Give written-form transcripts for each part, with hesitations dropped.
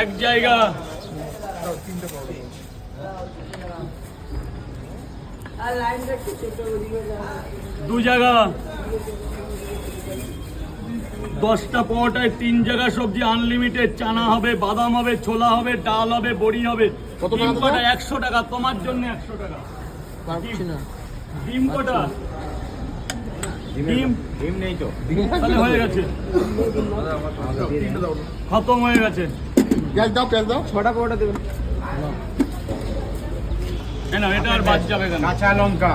এক জায়গা দু জায়গা 10টা পরোটায় 3 জায়গা সবজি আনলিমিটেড। চানা হবে, বাদাম হবে, ছোলা হবে, ডাল হবে, বড়ি হবে। ডিম কটা 100 টাকা, তোমার জন্য 100 টাকা। ডিম কটা? ডিম নেই তো, তাহলে হয়ে গেছে, খতম হয়ে গেছে। পেঁয়াজ দাও, পেঁয়াজ দাও। 6টা পরোটা দেবেন। না এটা আর বাদ যাবে কেন? কাঁচা লঙ্কা।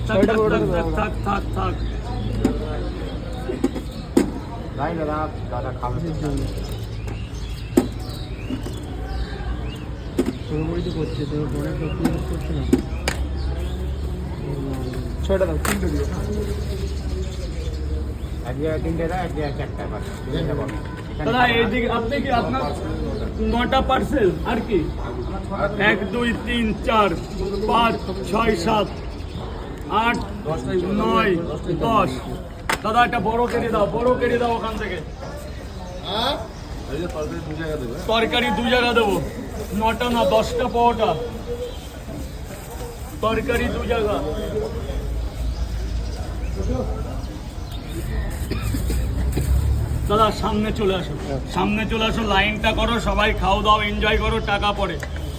থাক থাক থাক থাক। দাদা খাবে। সরবরিত করছে তো পরে করছে না। 6টা দাও, 3টে দিও। এক জায়গায় 3টে দাও, এক জায়গায় 4টা। দাদা এইদিকে আপনি কি আপনার 9টা পার্সেল আর কি? 1 2 3 4 5 6 7 8 9 10। দাদা একটা বড় কেটে দাও, বড় কেটে দাও ওখান থেকে। তরকারি 2 জায়গা দেবো। 9টা না 10টা পরোটা, তরকারি 2 জায়গা। দাদা সামনে চলে আসো, সামনে চলে আসো, লাইনটা করো, সবাই খাও দাও, এনজয় করো, টাকা পড়ে।